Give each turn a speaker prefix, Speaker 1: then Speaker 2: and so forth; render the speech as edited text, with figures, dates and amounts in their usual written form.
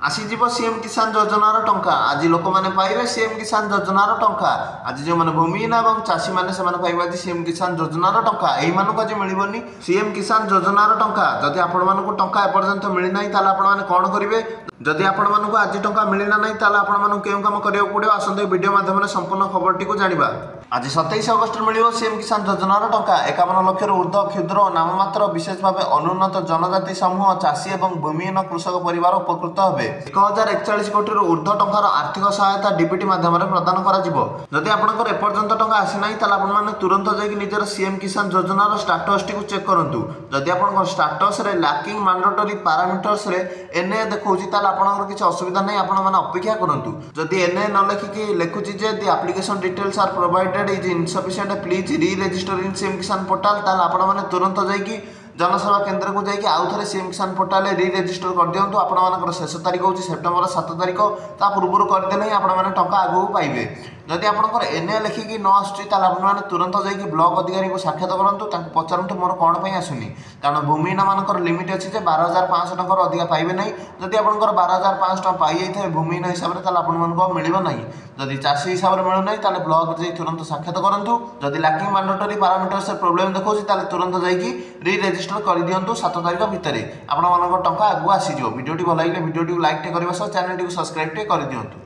Speaker 1: आसीज CM किसान योजनार टंका आज लोक मैंने पाइबे सीएम किसान योजनार टंका आज जो मैंने भूमिहीन और चाषी मैंने पाइबे आज सीएम किसान योजनार टंका यही आज मिलबनी सीएम किसान योजनार टंका जदि आपण टंका एपर्यंत मिलना ताल आपने कौन करेंगे जदि आपण आज टंका मिलना ना ताल आपण क्यों काम करा पड़ो आसते वीडियो माध्यम संपूर्ण खबर टी जाना आज 27 अगस्ट मिल सीएम किसान योजनार टंका 51 लक्ष ऊर्ध्व क्षुद्र और नाममात्र विशेष भाव अनुन्नत जनजाति समूह चाषी और भूमिहीन कृषक परिवार उपकृत हे 1041 कोटी ऊर्ध्व टंकार आर्थिक सहायता डीबीटी माध्यम प्रदान करा आपंकर एपर्यंत टंका आसीना आपने तुरंत जाकि निजर सीएम किसान योजनार स्टाटस टी चेक करूँ जदि आप status lacking mandatory parameters NA देखा आपंकर किसी असुविधा नहीं आपने अपेक्षा करूँ जदि एनए न लिखिकी लिखुची the application details are provided is insufficient please re register in CM Kisan portal ताल आपण मैंने तुरंत जाकि जनसेवा केन्द्र को जाकि आउ थे सीएम किसान पोर्टाल री रजिस्टर कर दिंतु आपर शेष तारीख हूँ सेप्टेम्बर 7 तारीख ता पूर्व करदे ही आपने टंका आगू पाइबे जदि आपंकर एनए लिखिकी न आसने तुरंत जाकि ब्लॉक अधिकारी को साक्षात करूँ पचारूँ मोर कौन पर आसुनी कारण भूमिहीन मानकर लिमिट अच्छी 12,500 टकर अधिका पाइबे ना जदि आपंकर 12,500 टका पाई जाए भूमिहीन हिसाब से आपको मिल ना जदि चाषी हिसाब से मिलूना ताले ब्लॉक जाई तुरंत साक्षात करूँ जदि लैकिंग मैंडेटरी पैरामीटर्स प्रोब्लेम देखो तुरंत जाकि री रजिस्टर कर दिंतु 7 तारीख भितर आपण टंका आगू आसीज वीडियो भल लगे वीडियो लाइक करने चैनल टी सब्सक्राइब कर दिंतु।